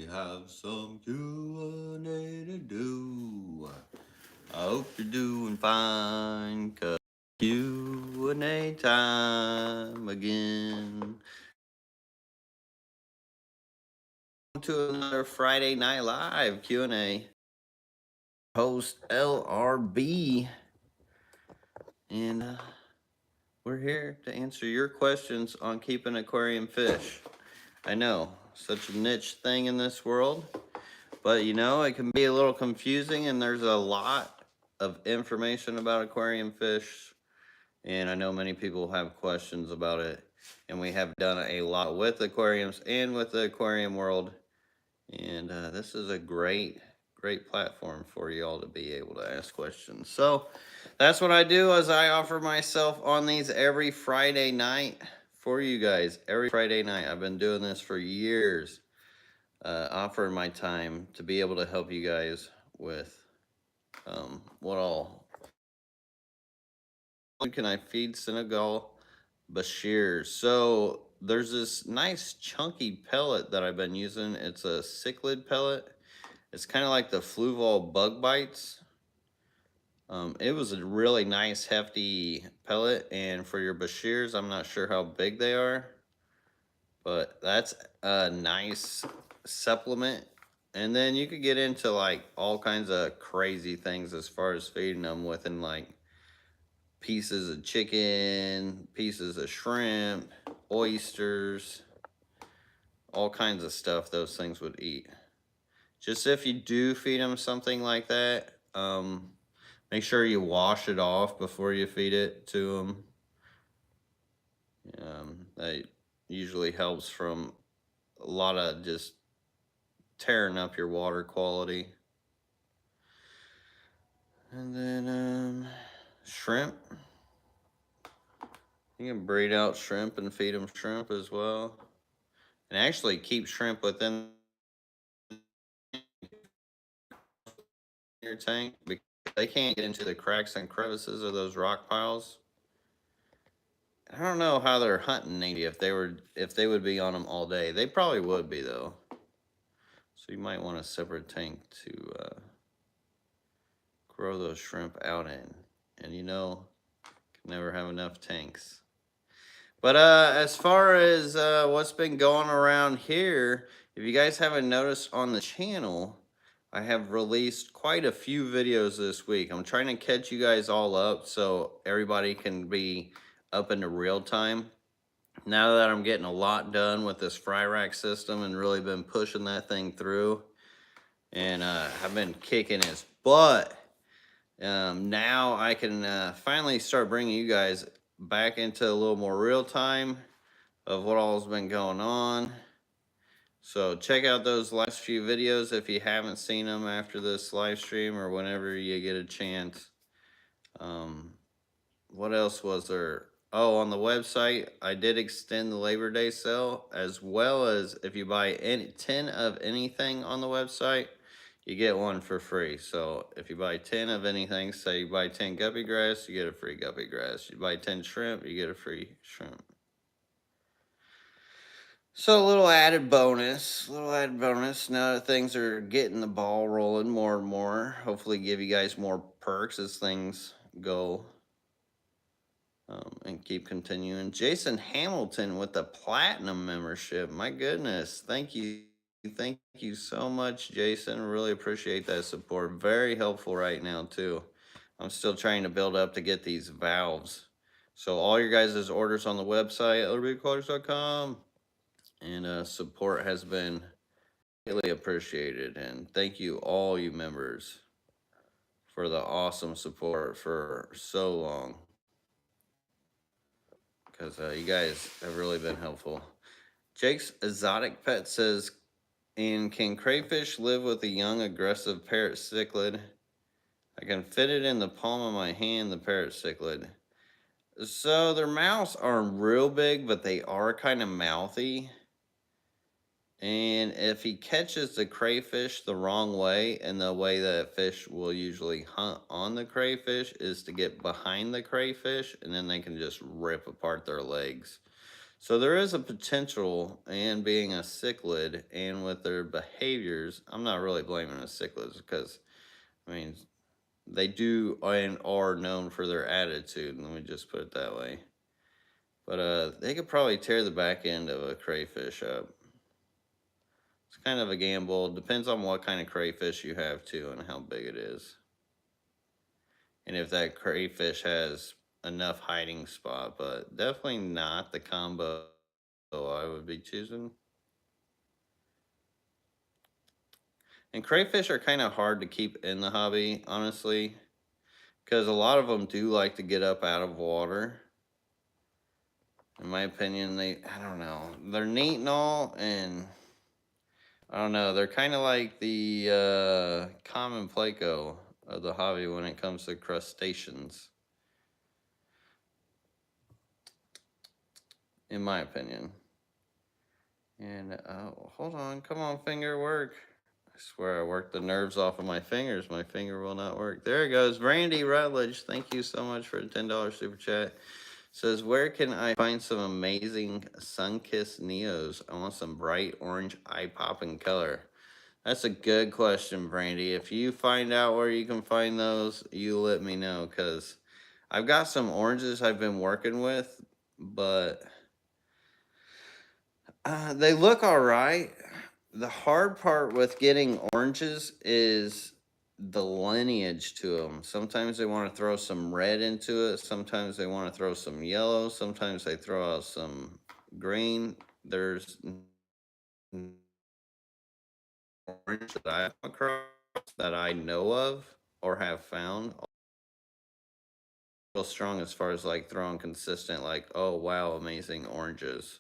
have some Q&A to do. I hope you're doing fine, 'cause Q&A time again. To another Friday Night Live Q&A. Host LRB. And we're here to answer your questions on keeping aquarium fish. I know, such a niche thing in this world. But you know, it can be a little confusing, and there's a lot of information about aquarium fish. And I know many people have questions about it. And we have done a lot with aquariums and with the aquarium world. And this is a great platform for you all to be able to ask questions. So that's what I do, is I offer myself on these every Friday night for you guys. Every Friday night. I've been doing this for years. Offering my time to be able to help you guys with what all can I feed Senegal Bashirs. So there's this nice chunky pellet that I've been using. It's a cichlid pellet. It's kind of like the Fluval bug bites. It was a really nice hefty pellet, and for your Bashirs, I'm not sure how big they are, but that's a nice supplement. And then you could get into like all kinds of crazy things as far as feeding them within like pieces of chicken, pieces of shrimp, oysters, all kinds of stuff those things would eat. Just if you do feed them something like that, make sure you wash it off before you feed it to them. That usually helps from a lot of just tearing up your water quality. And then shrimp. You can breed out shrimp and feed them shrimp as well. And actually keep shrimp within your tank because they can't get into the cracks and crevices of those rock piles. I don't know how they're hunting Navy if they would be on them all day. They probably would be though. So you might want a separate tank to grow those shrimp out in. And you know, can never have enough tanks. But as far as what's been going around here, if you guys haven't noticed on the channel, I have released quite a few videos this week. I'm trying to catch you guys all up so everybody can be up into real time. Now that I'm getting a lot done with this fry rack system and really been pushing that thing through, and I've been kicking its butt. Now I can finally start bringing you guys back into a little more real time of what all's been going on. So check out those last few videos if you haven't seen them after this live stream or whenever you get a chance. What else was there? Oh, on the website, I did extend the Labor Day sale, as well as if you buy 10 of anything on the website, you get one for free. So if you buy 10 of anything, say you buy 10 guppy grass, you get a free guppy grass. You buy 10 shrimp, you get a free shrimp. So a little added bonus, now that things are getting the ball rolling more and more. Hopefully give you guys more perks as things go. And keep continuing. Jason Hamilton with the platinum membership. My goodness. Thank you. Thank you so much, Jason. Really appreciate that support. Very helpful right now, too. I'm still trying to build up to get these valves. So all your guys' orders on the website, lrbquatics.com. And support has been greatly appreciated. And thank you, all you members, for the awesome support for so long. Because you guys have really been helpful. Jake's Exotic Pet says, and can crayfish live with a young aggressive parrot cichlid? I can fit it in the palm of my hand, the parrot cichlid. So their mouths aren't real big, but they are kind of mouthy. And if he catches the crayfish the wrong way, and the way that fish will usually hunt on the crayfish is to get behind the crayfish, and then they can just rip apart their legs. So there is a potential, and being a cichlid and with their behaviors, I'm not really blaming the cichlids because, I mean, they do and are known for their attitude. Let me just put it that way. But they could probably tear the back end of a crayfish up. It's kind of a gamble. Depends on what kind of crayfish you have too and how big it is. And if that crayfish has enough hiding spot, but definitely not the combo I would be choosing. And crayfish are kind of hard to keep in the hobby, honestly, because a lot of them do like to get up out of water. In my opinion, I don't know, they're neat and all, and I don't know, they're kind of like the common pleco of the hobby when it comes to crustaceans, in my opinion. And hold on, come on, finger, work. I swear I worked the nerves off of my fingers. My finger will not work. There it goes. Randy Rutledge, thank you so much for the $10 super chat. Says, where can I find some amazing sun-kissed Neos? I want some bright orange eye-popping color. That's a good question, Brandy. If you find out where you can find those, you let me know, because I've got some oranges I've been working with, but they look all right. The hard part with getting oranges is the lineage to them. Sometimes they want to throw some red into it. Sometimes they want to throw some yellow. Sometimes they throw out some green. There's orange that I've come across that I know of or have found real strong as far as like throwing consistent, like, oh wow, amazing oranges.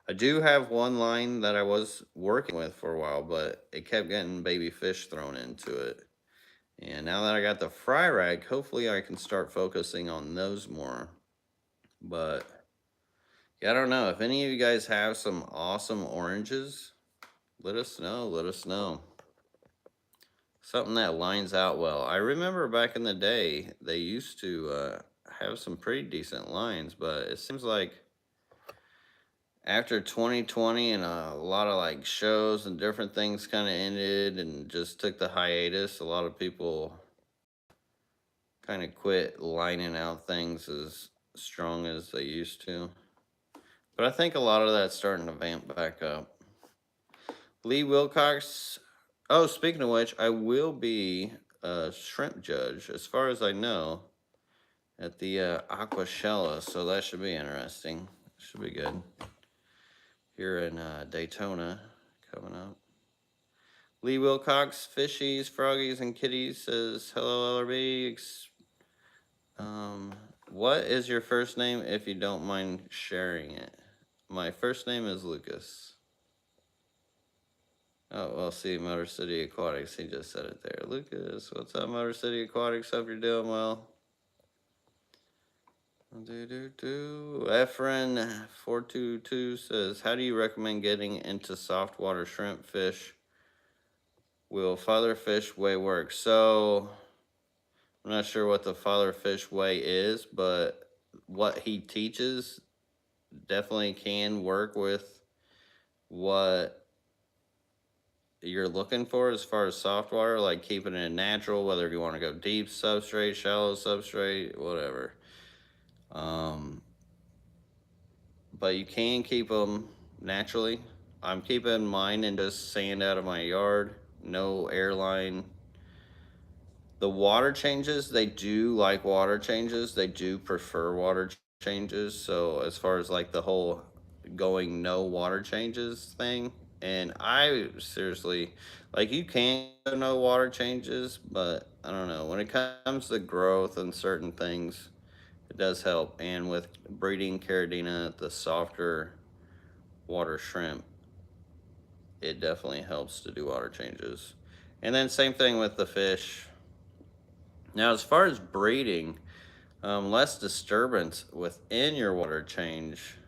I do have one line that I was working with for a while, but it kept getting baby fish thrown into it. And now that I got the fry rag, hopefully I can start focusing on those more. But yeah, I don't know. If any of you guys have some awesome oranges, let us know. Let us know. Something that lines out well. I remember back in the day, they used to have some pretty decent lines, but it seems like after 2020 and a lot of like shows and different things kind of ended and just took the hiatus, a lot of people kind of quit lining out things as strong as they used to. But I think a lot of that's starting to vamp back up. Lee Wilcox. Oh, speaking of which, I will be a shrimp judge, as far as I know, at the Aquashella, so that should be interesting. Should be good. Here in Daytona, coming up. Lee Wilcox, Fishies, Froggies, and Kitties says, hello, LRB. What is your first name, if you don't mind sharing it? My first name is Lucas. Oh, well, see, Motor City Aquatics, he just said it there. Lucas, what's up, Motor City Aquatics? Hope you're doing well. Efren422 says, how do you recommend getting into soft water shrimp fish? Will father fish weigh work? So, I'm not sure what the father fish weigh is, but what he teaches definitely can work with what you're looking for as far as soft water, like keeping it natural, whether you want to go deep substrate, shallow substrate, whatever. But you can keep them naturally. I'm keeping mine in just sand out of my yard, no airline. The water changes, they do like water changes. They do prefer water changes. So as far as like the whole going no water changes thing, and I seriously, like, you can go no water changes, but I don't know, when it comes to growth and certain things, it does help. And with breeding Caridina, the softer water shrimp, it definitely helps to do water changes. And then same thing with the fish. Now, as far as breeding, less disturbance within your water change,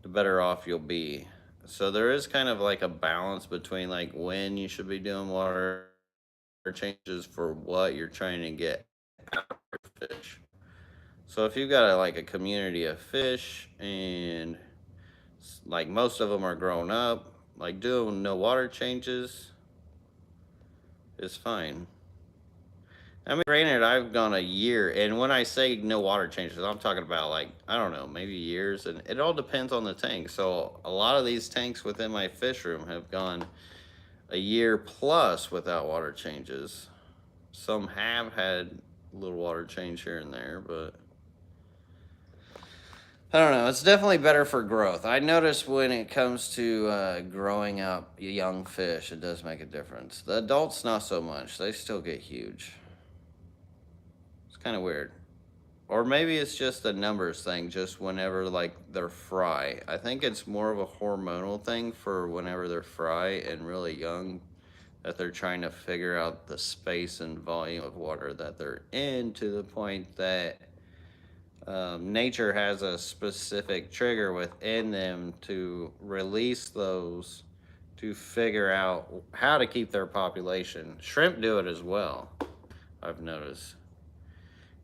the better off you'll be. So there is kind of like a balance between like when you should be doing water changes for what you're trying to get out of your fish. So if you've got like a community of fish and Like most of them are grown up. Like doing no water changes is fine. I mean, granted, I've gone a year, and when I say no water changes, I'm talking about like, I don't know, maybe years, and it all depends on the tank. So a lot of these tanks within my fish room have gone a year plus without water changes. Some have had a little water change here and there, but I don't know. It's definitely better for growth. I notice when it comes to growing up young fish, it does make a difference. The adults, not so much. They still get huge. It's kind of weird. Or maybe it's just a numbers thing, just whenever like they're fry. I think it's more of a hormonal thing for whenever they're fry and really young, that they're trying to figure out the space and volume of water that they're in, to the point that nature has a specific trigger within them to release those to figure out how to keep their population. Shrimp do it as well, I've noticed.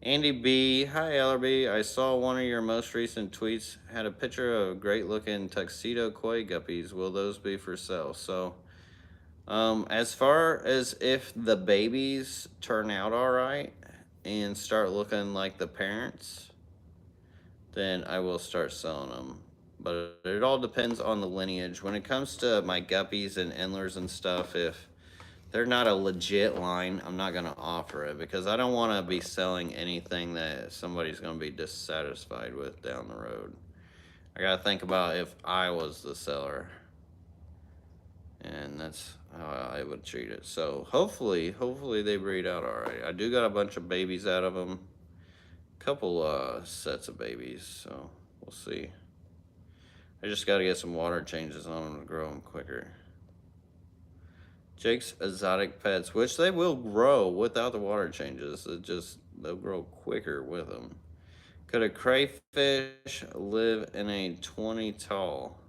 Andy B, hi LRB. I saw one of your most recent tweets had a picture of great looking tuxedo koi guppies. Will those be for sale? So, as far as if the babies turn out all right and start looking like the parents, then I will start selling them. But it all depends on the lineage. When it comes to my guppies and endlers and stuff, if they're not a legit line, I'm not going to offer it, because I don't want to be selling anything that somebody's going to be dissatisfied with down the road. I got to think about if I was the seller, and that's how I would treat it. So hopefully they breed out all right. I do got a bunch of babies out of them, couple sets of babies, so we'll see. I just got to get some water changes on them to grow them quicker. Jake's Exotic Pets, which they will grow without the water changes. They'll grow quicker with them. Could a crayfish live in a 20 tall?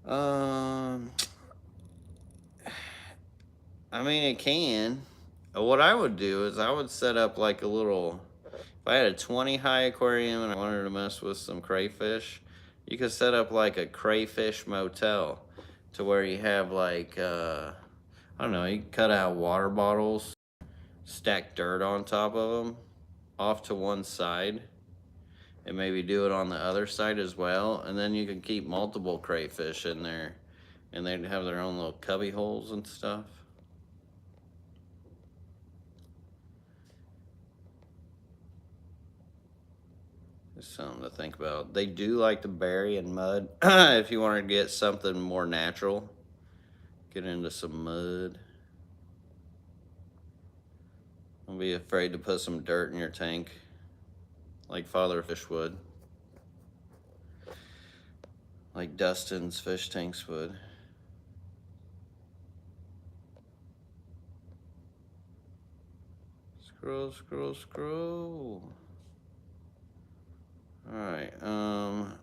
I mean, it can. What I would do is I would set up like a little. If I had a 20 high aquarium and I wanted to mess with some crayfish, you could set up like a crayfish motel, to where you have like I don't know, you can cut out water bottles, stack dirt on top of them off to one side, and maybe do it on the other side as well, and then you can keep multiple crayfish in there, and they'd have their own little cubby holes and stuff. Just something to think about. They do like to bury in mud. If you want to get something more natural, get into some mud. Don't be afraid to put some dirt in your tank, like Father Fish would, like Dustin's fish tanks would. Scroll. Alright,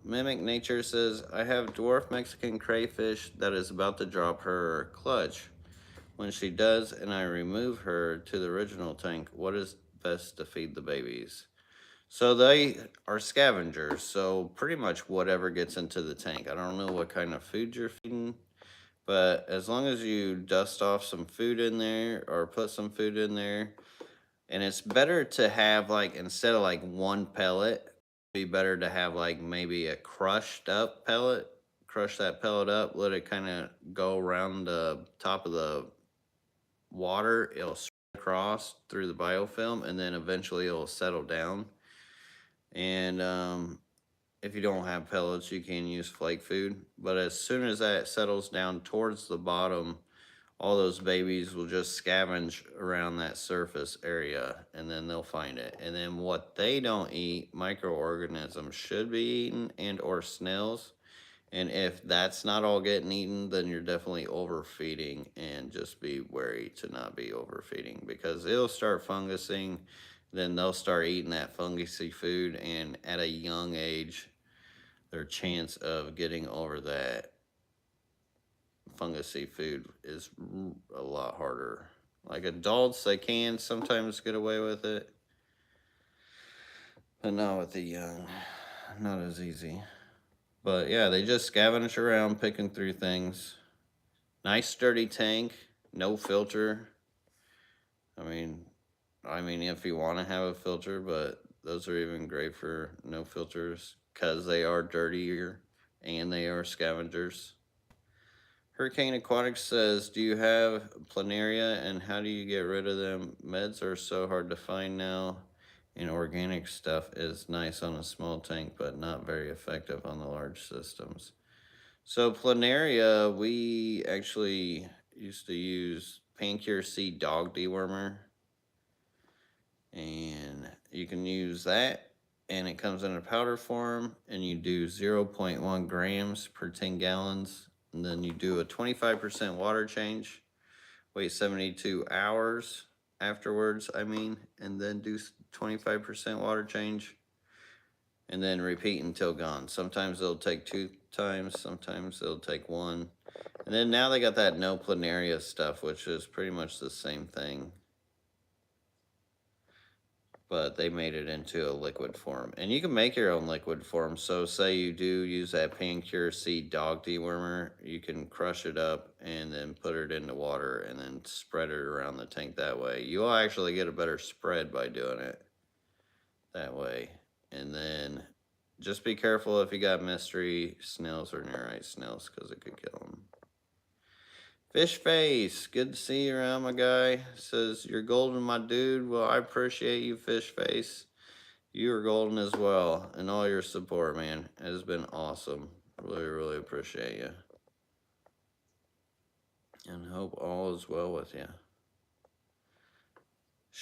Mimic Nature says, I have dwarf Mexican crayfish that is about to drop her clutch. When she does and I remove her to the original tank, what is best to feed the babies? So they are scavengers, so pretty much whatever gets into the tank. I don't know what kind of food you're feeding, but as long as you dust off some food in there or put some food in there, and it's better to have like, instead of like one pellet, be better to have like maybe a crushed up pellet. Crush that pellet up, let it kind of go around the top of the water. It'll spread across through the biofilm, and then eventually it'll settle down. And if you don't have pellets, you can use flake food. But as soon as that settles down towards the bottom, all those babies will just scavenge around that surface area, and then they'll find it. And then what they don't eat, microorganisms should be eaten, and or snails. And if that's not all getting eaten, then you're definitely overfeeding, and just be wary to not be overfeeding, because it'll start fungusing. Then they'll start eating that fungusy food, and at a young age, their chance of getting over that fungusy food is a lot harder. Like adults, they can sometimes get away with it, but not with the young. Not as easy. But yeah, they just scavenge around picking through things. Nice sturdy tank, no filter. I mean, if you want to have a filter, but those are even great for no filters because they are dirtier and they are scavengers. Hurricane Aquatics says, do you have planaria and how do you get rid of them? Meds are so hard to find now, and organic stuff is nice on a small tank, but not very effective on the large systems. So planaria, we actually used to use Pancure C dog dewormer, and you can use that, and it comes in a powder form, and you do 0.1 grams per 10 gallons, and then you do a 25% water change, wait 72 hours afterwards, and then do 25% water change, and then repeat until gone. Sometimes it'll take 2 times, sometimes it'll take one. And then now they got that no planaria stuff, which is pretty much the same thing, but they made it into a liquid form. And you can make your own liquid form. So say you do use that Pancure Seed dog dewormer, you can crush it up and then put it into water and then spread it around the tank that way. You'll actually get a better spread by doing it that way. And then just be careful if you got mystery snails or nearite snails because it could kill them. Fish Face, good to see you around, my guy. Says, you're golden, my dude. Well, I appreciate you, Fish Face. You are golden as well, and all your support, man. It has been awesome. Really, really appreciate you. And hope all is well with you.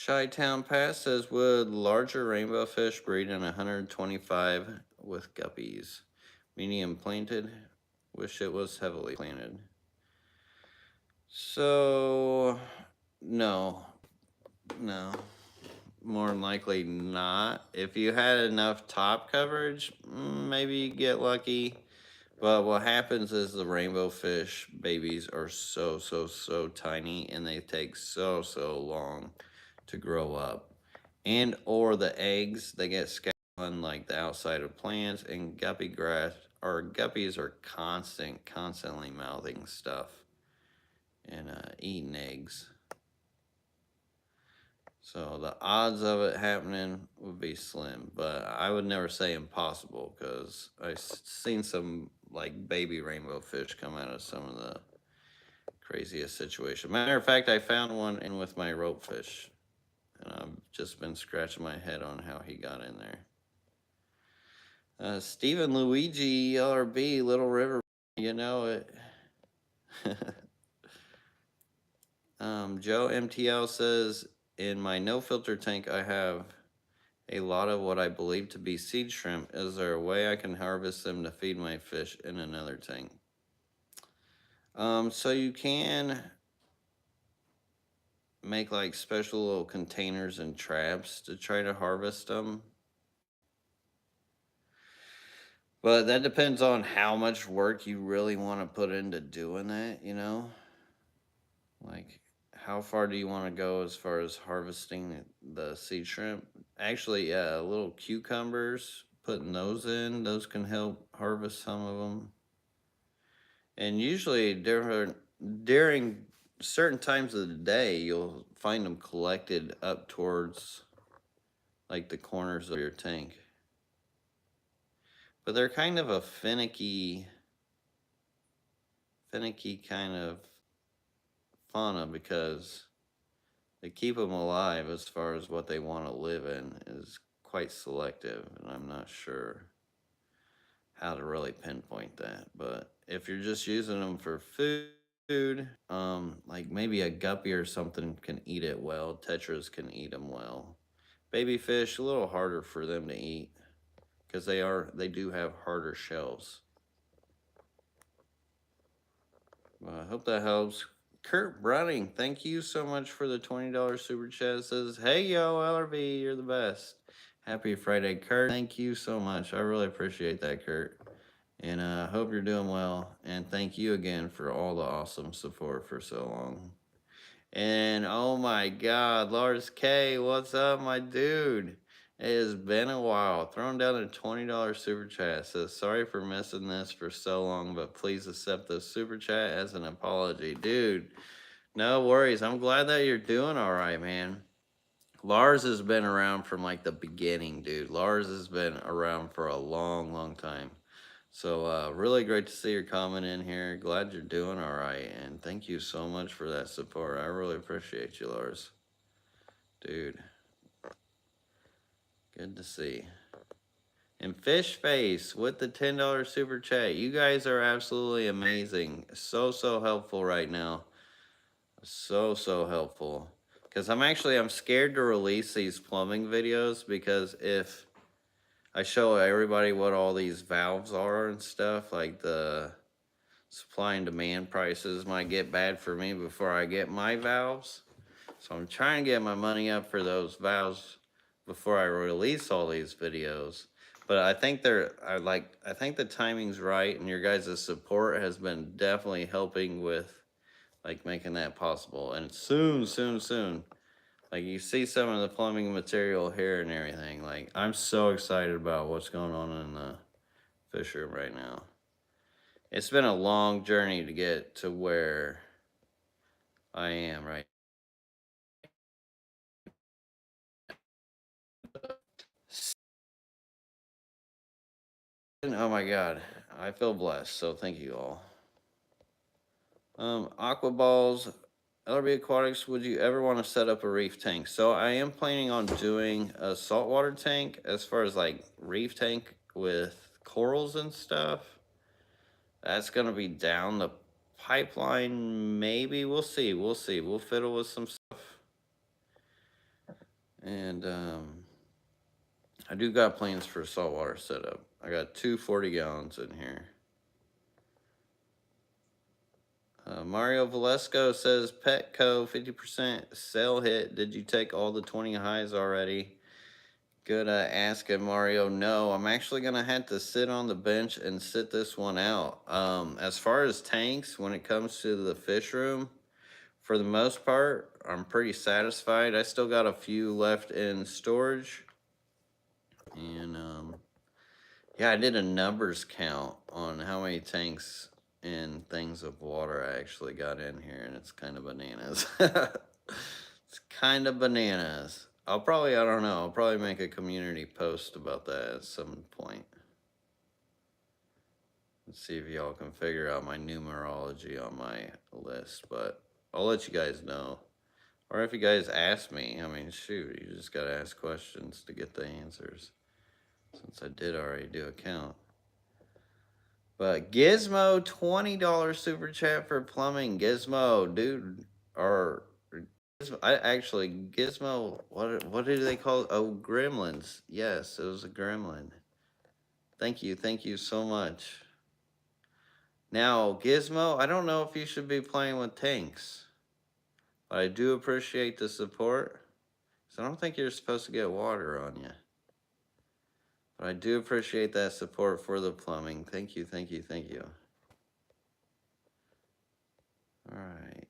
Chi-Town Pass says, would larger rainbow fish breed in 125 with guppies? Medium planted. Wish it was heavily planted. So, no. More than likely not. If you had enough top coverage, maybe you get lucky. But what happens is the rainbow fish babies are so tiny, and they take so long to grow up. And or the eggs, they get scattered on like the outside of plants, and guppy grass or guppies are constantly mouthing stuff and eating eggs. So the odds of it happening would be slim, but I would never say impossible because I've seen some like baby rainbow fish come out of some of the craziest situations. Matter of fact, I found one in with my rope fish, and I've just been scratching my head on how he got in there. Stephen Luigi LRB, Little River, you know it. Joe MTL says, in my no filter tank, I have a lot of what I believe to be seed shrimp. Is there a way I can harvest them to feed my fish in another tank? So you can make like special little containers and traps to try to harvest them. But that depends on how much work you really want to put into doing that, you know? Like, how far do you want to go as far as harvesting the seed shrimp? Actually, yeah, little cucumbers, putting those in, those can help harvest some of them. And usually during certain times of the day, you'll find them collected up towards like the corners of your tank. But they're kind of a finicky kind of fauna because they keep them alive as far as what they want to live in is quite selective, and I'm not sure how to really pinpoint that. But if you're just using them for food, like maybe a guppy or something can eat it well. Tetras can eat them well. Baby fish, a little harder for them to eat because they do have harder shells. Well, I hope that helps. Kurt Browning, thank you so much for the $20 super chat. It says, hey yo, LRV, you're the best. Happy Friday, Kurt. Thank you so much. I really appreciate that, Kurt. And I hope you're doing well. And thank you again for all the awesome support for so long. And oh my God, Lars K, what's up, my dude? It has been a while. Throwing down a $20 super chat. Says, sorry for missing this for so long, but please accept the super chat as an apology. Dude, no worries. I'm glad that you're doing all right, man. Lars has been around from like the beginning, dude. Lars has been around for a long, long time. So really great to see your comment in here. Glad you're doing all right. And thank you so much for that support. I really appreciate you, Lars. Dude. Good to see. And Fish Face with the $10 super chat. You guys are absolutely amazing. So helpful right now. So helpful. Because I'm scared to release these plumbing videos, because if I show everybody what all these valves are and stuff, like the supply and demand prices might get bad for me before I get my valves. So I'm trying to get my money up for those valves before I release all these videos. But I think I think the timing's right, and your guys' support has been definitely helping with like making that possible. And soon. Like, you see some of the plumbing material here and everything. Like, I'm so excited about what's going on in the fish room right now. It's been a long journey to get to where I am right. Oh my god, I feel blessed. So thank you all. Aqua balls, LRB Aquatics. Would you ever want to set up a reef tank? So I am planning on doing a saltwater tank, as far as like reef tank with corals and stuff. That's gonna be down the pipeline. Maybe we'll see. We'll fiddle with some stuff, and I do got plans for saltwater setup. I got two 40 gallons in here. Mario Valesco says, Petco 50% sell hit. Did you take all the 20 highs already? Good asking, Mario. No, I'm actually going to have to sit on the bench and sit this one out. As far as tanks, when it comes to the fish room, for the most part, I'm pretty satisfied. I still got a few left in storage. And yeah, I did a numbers count on how many tanks and things of water I actually got in here, and it's kind of bananas. It's kind of bananas. I don't know, I'll probably make a community post about that at some point. Let's see if y'all can figure out my numerology on my list, but I'll let you guys know. Or if you guys ask me, I mean, shoot, you just gotta ask questions to get the answers, since I did already do a count. But Gizmo, $20 super chat for plumbing. Gizmo, dude, or Gizmo. What do they call it? Oh, gremlins. Yes, it was a gremlin. Thank you so much. Now, Gizmo, I don't know if you should be playing with tanks, but I do appreciate the support. So I don't think you're supposed to get water on you. But I do appreciate that support for the plumbing. Thank you. Alright,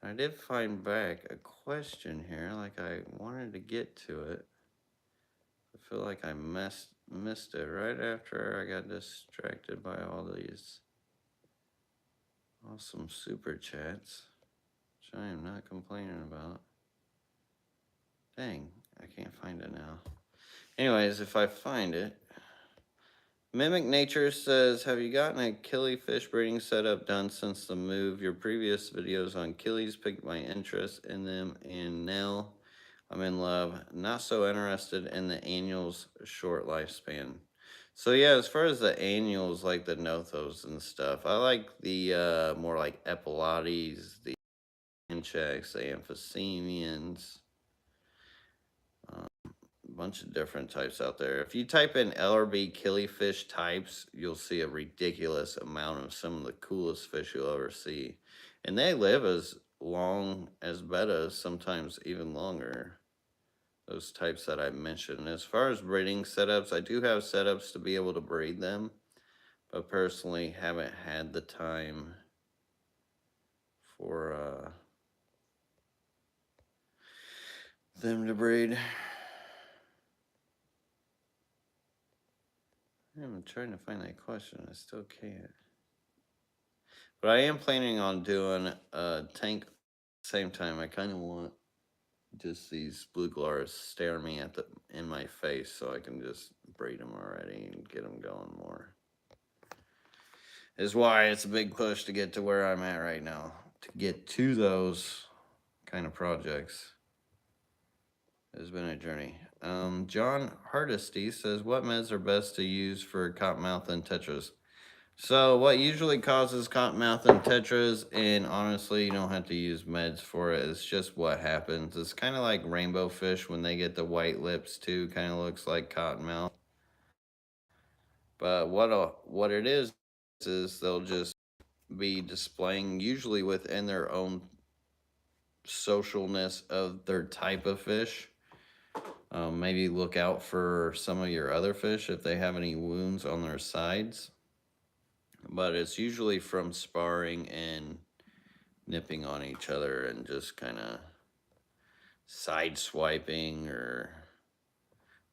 I did find back a question here, like I wanted to get to it. I feel like I missed it right after I got distracted by all these awesome super chats, which I am not complaining about. Dang, I can't find it now. Anyways, if I find it. Mimic Nature says, have you gotten a killifish breeding setup done since the move? Your previous videos on killies piqued my interest in them, and now I'm in love. Not so interested in the annuals' short lifespan. So yeah, as far as the annuals, like the Nothos and stuff, I like the more like Epilotes, the Inchecks, the Amphicemians. Bunch of different types out there. If you type in LRB killifish types, you'll see a ridiculous amount of some of the coolest fish you'll ever see. And they live as long as bettas, sometimes even longer. Those types that I mentioned. As far as breeding setups, I do have setups to be able to breed them, but personally haven't had the time for them to breed. I'm trying to find that question. I still can't. But I am planning on doing a tank at the same time. I kind of want just these blue galars staring me in my face so I can just breed them already and get them going more. Is why it's a big push to get to where I'm at right now. To get to those kind of projects has been a journey. John Hardesty says, what meds are best to use for cottonmouth and tetras? So what usually causes cottonmouth and tetras, and honestly, you don't have to use meds for it. It's just what happens. It's kind of like rainbow fish when they get the white lips too. Kind of looks like cottonmouth. But what it is they'll just be displaying usually within their own socialness of their type of fish. Maybe look out for some of your other fish if they have any wounds on their sides. But it's usually from sparring and nipping on each other and just kind of side swiping, or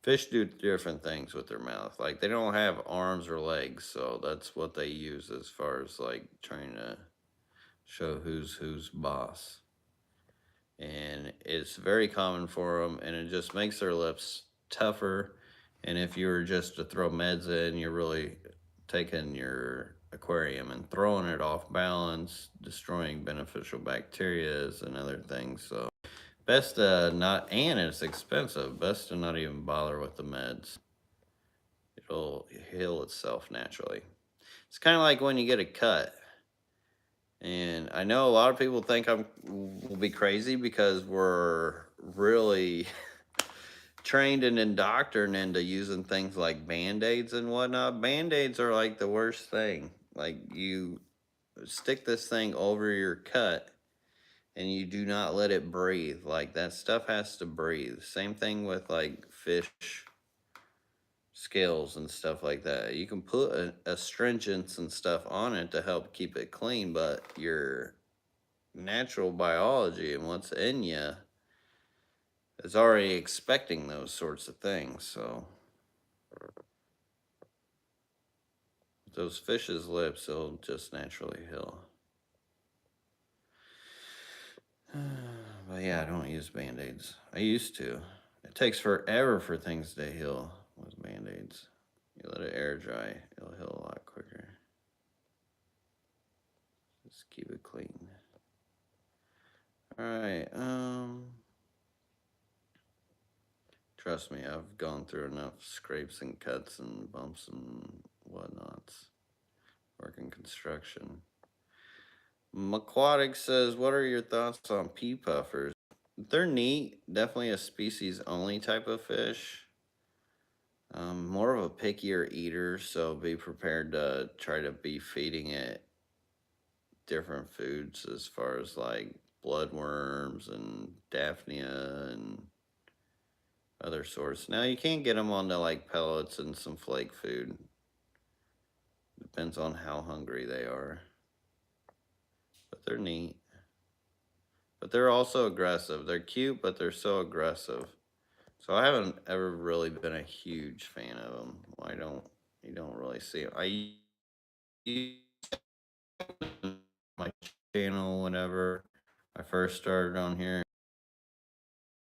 fish do different things with their mouth. Like they don't have arms or legs, so that's what they use as far as like trying to show who's boss. And it's very common for them, and it just makes their lips tougher. And if you were just to throw meds in, you're really taking your aquarium and throwing it off balance, destroying beneficial bacteria and other things. So best to not, and it's expensive, best to not even bother with the meds. It'll heal itself naturally. It's kind of like when you get a cut. And I know a lot of people think will be crazy because we're really trained and indoctrinated into using things like band-aids and whatnot. Band-aids are like the worst thing. Like you stick this thing over your cut and you do not let it breathe. Like that stuff has to breathe. Same thing with like fish scales and stuff like that. You can put astringents and stuff on it to help keep it clean, but your natural biology and what's in you is already expecting those sorts of things. So those fish's lips, they'll just naturally heal. But yeah, I don't use band-aids. I used to. It takes forever for things to heal with band-aids. You let it air dry, it'll heal a lot quicker. Just keep it clean. All right. Trust me, I've gone through enough scrapes and cuts and bumps and whatnots working construction. Aquatic says, what are your thoughts on pea puffers? They're neat. Definitely a species only type of fish. More of a pickier eater, so be prepared to try to be feeding it different foods as far as like bloodworms and daphnia and other sorts. Now you can get them onto like pellets and some flake food. Depends on how hungry they are. But they're neat. But they're also aggressive. They're cute, but they're so aggressive. So I haven't ever really been a huge fan of them. You don't really see them. I use my channel whenever I first started on here.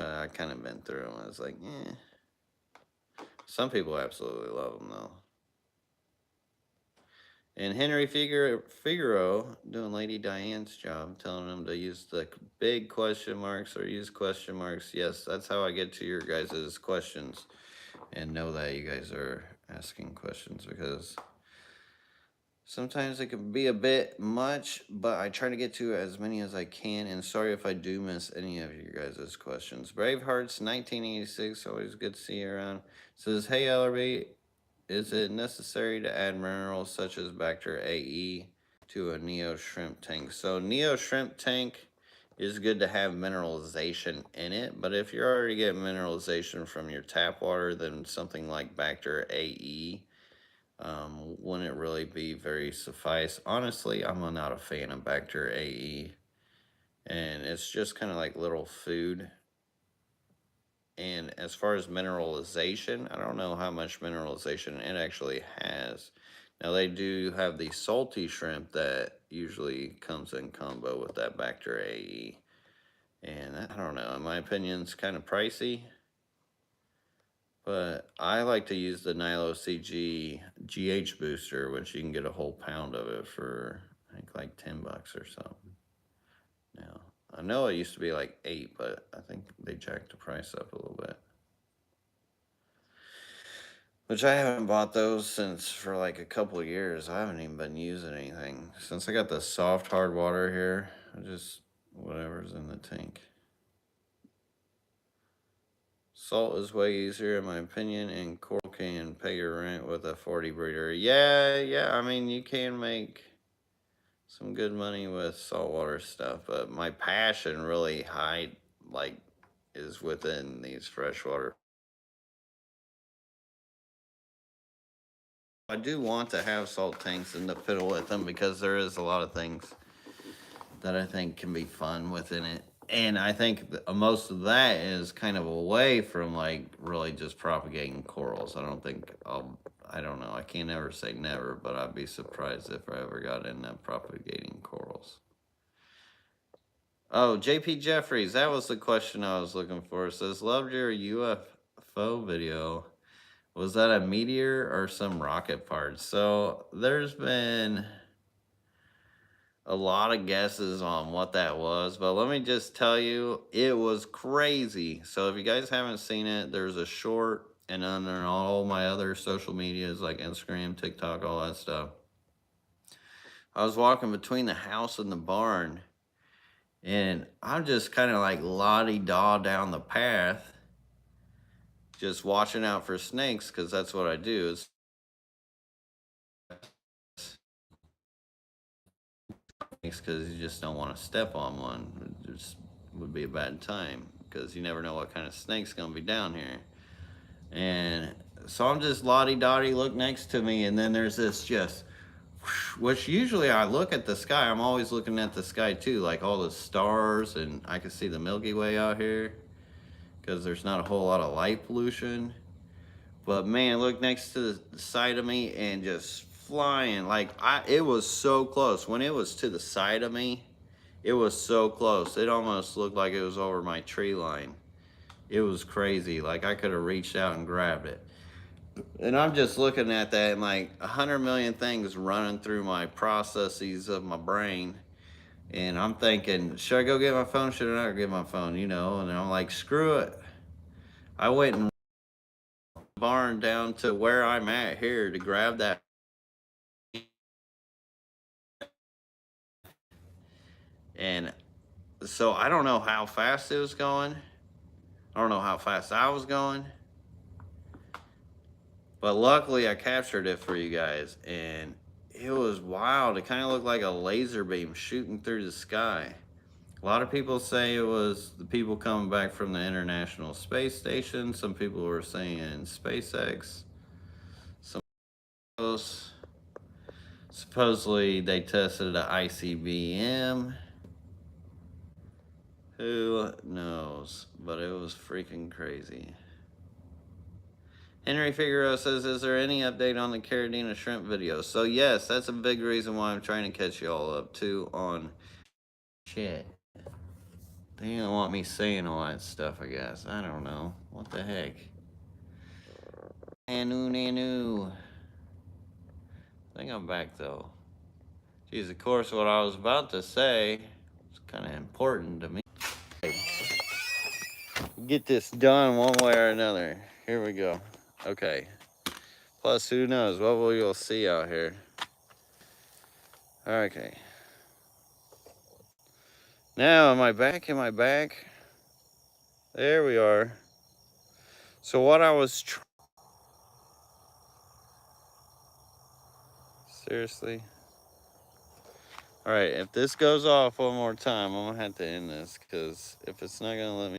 I kind of been through them. I was like, eh. Some people absolutely love them though. And Henry Figaro doing Lady Diane's job, telling them to use the big question marks or use question marks. Yes, that's how I get to your guys' questions and know that you guys are asking questions, because sometimes it can be a bit much, but I try to get to as many as I can. And sorry if I do miss any of you guys' questions. Bravehearts 1986, always good to see you around. Says, hey LRB, is it necessary to add minerals such as Bacter AE to a Neo shrimp tank? So Neo shrimp tank is good to have mineralization in it, but if you're already getting mineralization from your tap water, then something like Bacter AE wouldn't really be very suffice. Honestly, I'm not a fan of Bacter AE, and it's just kind of like little food And as far as mineralization, I don't know how much mineralization it actually has. Now, they do have the salty shrimp that usually comes in combo with that Bacter AE. And I don't know, in my opinion, it's kind of pricey. But I like to use the Nilo CG GH booster, which you can get a whole pound of it for, I think, like $10 or something. Now, I know it used to be like 8, but I think they jacked the price up a little bit. Which I haven't bought those since for like a couple of years. I haven't even been using anything. Since I got the soft hard water here, I just, whatever's in the tank. Salt is way easier in my opinion, and coral can pay your rent with a 40 breeder. Yeah, I mean, you can make some good money with saltwater stuff, but my passion really is within these freshwater. I do want to have salt tanks in the fiddle with them because there is a lot of things that I think can be fun within it. And I think most of that is kind of away from like really just propagating corals. I don't know. I can't ever say never, but I'd be surprised if I ever got into propagating corals. Oh, JP Jeffries, that was the question I was looking for. It says, loved your UFO video. Was that a meteor or some rocket parts? So there's been a lot of guesses on what that was, but let me just tell you, it was crazy. So if you guys haven't seen it, there's a short, and on all my other social medias like Instagram, TikTok, all that stuff. I was walking between the house and the barn, and I'm just kind of like la-di-da down the path, just watching out for snakes, because that's what I do. It's because you just don't want to step on one. It just would be a bad time because you never know what kind of snake's gonna be down here. And so I'm just lottie-dottie, look next to me, and then there's this just, which usually I look at the sky. I'm always looking at the sky too, like all the stars, and I can see the Milky Way out here because there's not a whole lot of light pollution. But man, look next to the side of me and just flying. It was so close. When it was to the side of me, it was so close. It almost looked like it was over my tree line. It was crazy. Like I could have reached out and grabbed it. And I'm just looking at that and like 100 million things running through my processes of my brain. And I'm thinking, should I go get my phone? Should I not get my phone? And I'm like, screw it. I went and barn down to where I'm at here to grab that. And so I don't know how fast it was going. I don't know how fast I was going. But luckily I captured it for you guys. And it was wild. It kind of looked like a laser beam shooting through the sky. A lot of people say it was the people coming back from the International Space Station. Some people were saying SpaceX. Some else. Supposedly they tested an ICBM. Who knows? But it was freaking crazy. Henry Figueroa says, is there any update on the Caradina shrimp video? So yes, that's a big reason why I'm trying to catch you all up too on shit. They don't want me saying all that stuff, I guess. I don't know. What the heck? Nanu. I think I'm back though. Geez, of course what I was about to say is kind of important to me. Get this done one way or another. Here we go. Okay. Plus, who knows what we'll see out here. Okay. Now, am I back? Am I back? There we are. So what I was seriously? All right, if this goes off one more time, I'm gonna have to end this because if it's not gonna let me